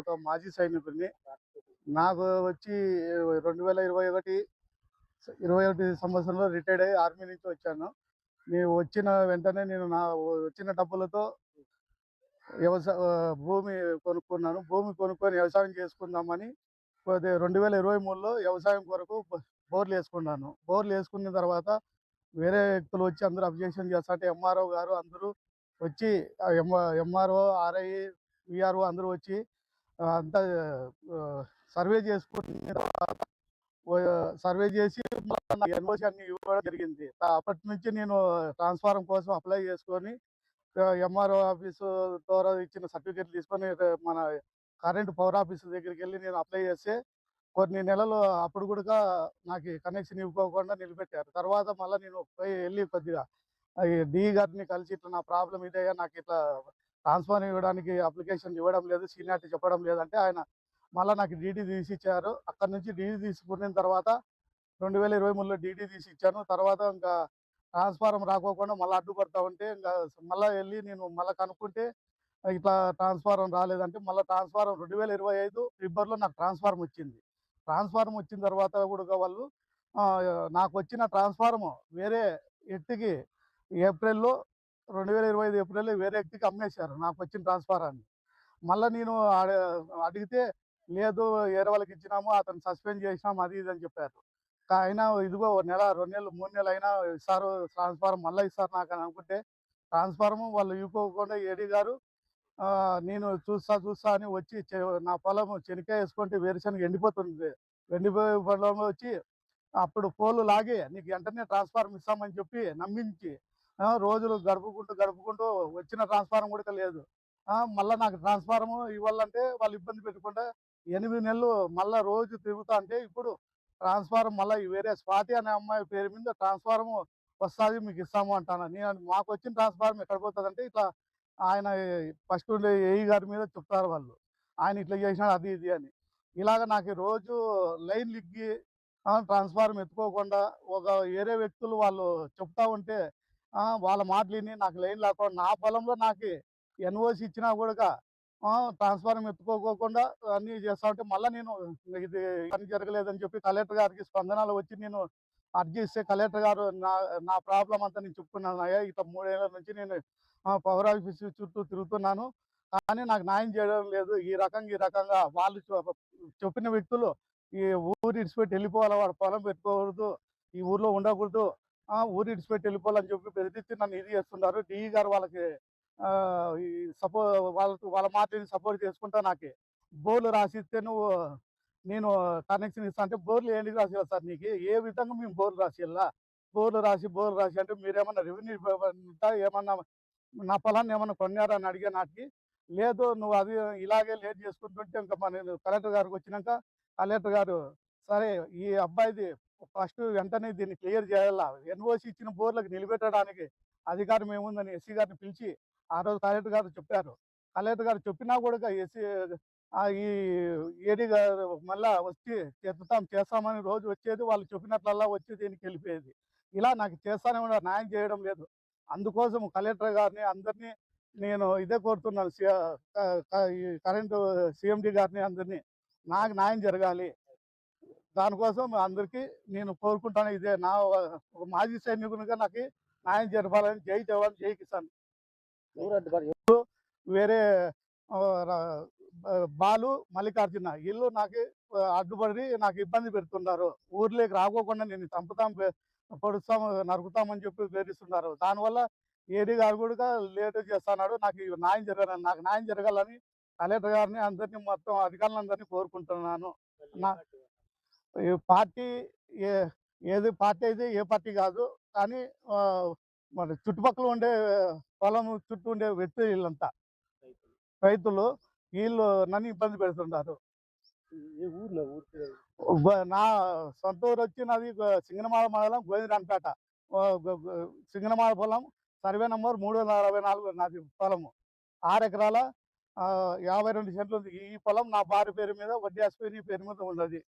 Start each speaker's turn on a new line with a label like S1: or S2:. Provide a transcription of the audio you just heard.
S1: ఒక మాజీ సైనికుడిని. నాకు వచ్చి 2021 సంవత్సరంలో రిటైర్డ్ అయ్యి ఆర్మీ నుంచి వచ్చాను. నేను వచ్చిన వెంటనే నేను వచ్చిన డబ్బులతో భూమి కొనుక్కున్నాను. భూమి కొనుక్కొని వ్యవసాయం చేసుకుందామని 2023లో వ్యవసాయం కొరకు బోర్‌లేసుకున్నాను. బోర్‌లేసుకున్న తర్వాత వేరే వ్యక్తులు వచ్చి అందరూ అబ్జెక్షన్ చేస్తుంటే ఎంఆర్ఓ గారు అందరూ వచ్చి ఎంఆర్ఓ, ఆర్ఐ, వీఆర్ఓ అందరూ వచ్చి అంతా సర్వే చేసుకున్న తర్వాత సర్వే చేసి నాకు ఎన్ఓసి అన్ని ఇవ్వడం జరిగింది. అప్పటి నుంచి నేను ట్రాన్స్‌ఫార్మర్ కోసం అప్లై చేసుకొని ఎంఆర్ఓ ఆఫీసు ద్వారా ఇచ్చిన సర్టిఫికేట్ తీసుకొని మన కరెంట్ పవర్ ఆఫీస్ దగ్గరికెళ్ళి నేను అప్లై చేస్తే కొన్ని నెలలు అప్పుడు కూడా నాకు కనెక్షన్ ఇవ్వకోకుండా నిలబెట్టారు. తర్వాత మళ్ళీ నేను వెళ్ళి కొద్దిగా ఈ డీఈ గారిని కలిసి ఇట్లా నా ప్రాబ్లమ్ ఇదయ్యా, నాకు ఇట్లా ట్రాన్స్‌ఫార్మర్ ఇవ్వడానికి అప్లికేషన్ ఇవ్వడం లేదు, సీనియారిటీ చెప్పడం లేదంటే ఆయన మళ్ళీ నాకు డీడీ తీసిచ్చారు. అక్కడి నుంచి డీడీ తీసుకున్న తర్వాత 2023లో డీడీ తీసిచ్చాను. తర్వాత ఇంకా ట్రాన్స్‌ఫార్మర్ రాకోకుండా మళ్ళీ అడ్డుపడతా ఉంటే ఇంకా మళ్ళీ వెళ్ళి నేను మళ్ళీ కనుక్కుంటే ఇట్లా ట్రాన్స్‌ఫార్మర్ రాలేదంటే మళ్ళీ ట్రాన్స్‌ఫార్మర్ 2025 ఫిబ్రవరిలో నాకు ట్రాన్స్‌ఫార్మర్ వచ్చింది. ట్రాన్స్‌ఫార్మర్ వచ్చిన తర్వాత కూడా వాళ్ళు నాకొచ్చిన ట్రాన్స్‌ఫార్మర్ వేరే వ్యక్తికి ఏప్రిల్‌లో 2025 ఏప్రిల్‌లో వేరే వ్యక్తికి అమ్మేశారు నాకొచ్చిన ట్రాన్స్‌ఫార్మర్‌ని. మళ్ళా నేను అడిగితే లేదు, వేరే వాళ్ళకి ఇచ్చినాము, అతన్ని సస్పెండ్ చేసినాము అది ఇది అని చెప్పారు. అయినా ఇదిగో నెల, 2 నెలలు, 3 నెలలు అయినా ఇస్తారు ట్రాన్స్‌ఫార్మర్ మళ్ళా ఇస్తారు నాకని అనుకుంటే ట్రాన్స్‌ఫార్మర్ వాళ్ళు ఇవ్వకోకుండా ఏడీ గారు నేను చూస్తా అని వచ్చి నా పొలం చెనిక్కాయ వేసుకుంటే వేరుశనగ ఎండిపోతుంది. ఎండిపోయే పొలంలో వచ్చి అప్పుడు పోలు లాగి నీకు వెంటనే ట్రాన్స్‌ఫార్మర్ ఇస్తామని చెప్పి నమ్మించి రోజులు గడుపుకుంటూ వచ్చిన ట్రాన్స్‌ఫార్మర్ కూడా లేదు. మళ్ళా నాకు ట్రాన్స్‌ఫార్మర్ ఇవ్వాలంటే వాళ్ళు ఇబ్బంది పెట్టకుండా 8 నెలలు మళ్ళా రోజు తిరుగుతా అంటే ఇప్పుడు ట్రాన్స్‌ఫార్మర్ మళ్ళా వేరే స్వాతి అనే అమ్మాయి పేరు మీద ట్రాన్స్‌ఫార్మర్ వస్తాది మీకు ఇస్తాము అంటాను. మాకొచ్చిన ట్రాన్స్‌ఫార్మర్ ఎక్కడ పోతదంటే ఇట్లా ఆయన ఫస్ట్ ఉండే ఏఈ గారి మీద చెప్తారు వాళ్ళు. ఆయన ఇట్లా చేసినాడు అది ఇది అని. ఇలాగ నాకు రోజు లైన్ లిగ్గి ట్రాన్స్‌ఫార్మర్ ఎత్తుకోకుండా ఒక వేరే వ్యక్తులు వాళ్ళు చెప్తా ఉంటే వాళ్ళ మాటలు విని నాకు లైన్ లేకుండా నా పొలంలో నాకు ఎన్ఓసి ఇచ్చినా కూడా ట్రాన్స్‌ఫార్మర్ ఎత్తుకోకుండా అన్నీ చేస్తా ఉంటే మళ్ళా నేను ఇది పని జరగలేదని చెప్పి కలెక్టర్ గారికి స్పందనలో వచ్చి నేను అర్జీ ఇస్తే కలెక్టర్ గారు నా ప్రాబ్లమ్ అంతా నేను చెప్పుకున్నాను. అయ్యా ఇట్లా 3 ఏళ్ల నుంచి నేను పవర్ ఆఫీస్ చుట్టూ తిరుగుతున్నాను. కానీ నాకు న్యాయం చేయడం లేదు. ఈ రకంగా వాళ్ళు చెప్పిన వ్యక్తులు ఈ ఊరు ఇడిచిపెట్టి వెళ్ళిపోవాలి, వాడు పొలం పెట్టుకోకూడదు, ఈ ఊర్లో ఉండకూడదు, ఊరు ఇడిచిపెట్టి వెళ్ళిపోవాలని చెప్పి బెదిరించి నన్ను ఇది చేస్తున్నారు. డీఈ గారు వాళ్ళకి ఈ వాళ్ళ మాటని సపోర్ట్ చేసుకుంటా నాకు బోర్లు రాసిస్తే నేను కనెక్షన్ ఇస్తా అంటే బోర్లు ఏంటికి రాసివ్వాలి సార్ నీకు? ఏ విధంగా మేము బోర్లు రాసియాలా? బోర్లు రాసి అంటే మీరేమన్నా రెవెన్యూ ఏమన్నా నా పొలాన్ని ఏమన్నా కొన్నారా అని అడిగా నాటికి. లేదు నువ్వు అది ఇలాగే లేట్ చేసుకుంటుంటే ఇంకా నేను కలెక్టర్ గారికి వచ్చినాక కలెక్టర్ గారు సరే ఈ అబ్బాయిది ఫస్ట్ వెంటనే దీన్ని క్లియర్ చేయాలా, ఎన్ఓసి ఇచ్చిన బోర్లకు నిలబెట్టడానికి అధికారం ఏముందని ఎస్సీ గారిని పిలిచి ఆ రోజు కలెక్టర్ గారు చెప్పారు. కలెక్టర్ గారు చెప్పినా కూడా ఎస్సీ ఈ ఏడీ గారు మళ్ళా వచ్చి చేస్తామని రోజు వచ్చేది, వాళ్ళు చెప్పినట్లల్లా వచ్చి దీనికి వెళ్ళిపోయేది. ఇలా నాకు చేస్తానే ఉన్నారు, న్యాయం చేయడం లేదు. అందుకోసం కలెక్టర్ గారిని అందరినీ నేను ఇదే కోరుతున్నాను. ఈ కరెంటు సీఎండీ గారిని అందరినీ నాకు న్యాయం జరగాలి. దానికోసం అందరికీ నేను కోరుకుంటాను. ఇదే నా ఒక మాజీ సైనికునిగా నాకు న్యాయం జరపాలని. జై జవాన్ జై కిసాన్. వేరే బాలు, మల్లికార్జున వీళ్ళు నాకు అడ్డుపడి నాకు ఇబ్బంది పెడుతున్నారు. ఊర్లోకి రాకోకుండా నేను చంపుతాం, పొడుస్తాం, నరుకుతామని చెప్పి బెదిరిస్తున్నారు. దానివల్ల ఏడీ గారు కూడా లేట్ చేస్తున్నాడు. నాకు న్యాయం జరగాలని కలెక్టర్ గారిని అందరినీ మొత్తం అధికారులందరినీ కోరుకుంటున్నాను. నా ఈ పార్టీ ఏ ఏది పార్టీ అయితే ఏ పార్టీ కాదు. కానీ మన చుట్టుపక్కల ఉండే పొలం చుట్టూ ఉండే వ్యక్తులు వీళ్ళంతా రైతులు. వీళ్ళు నన్ను ఇబ్బంది పెడుతున్నారు. నా సొంత ఊరు వచ్చి నాది సింగనమాల మండలం గోవిందరాంపేట. సింగనమాల పొలం సర్వే నంబర్ 364 నాది పొలము. 6 ఎకరాల 52 సెంట్లు ఉంది. ఈ పొలం నా భార్య పేరు మీద, వడ్డీ పేరు మీద ఉన్నది.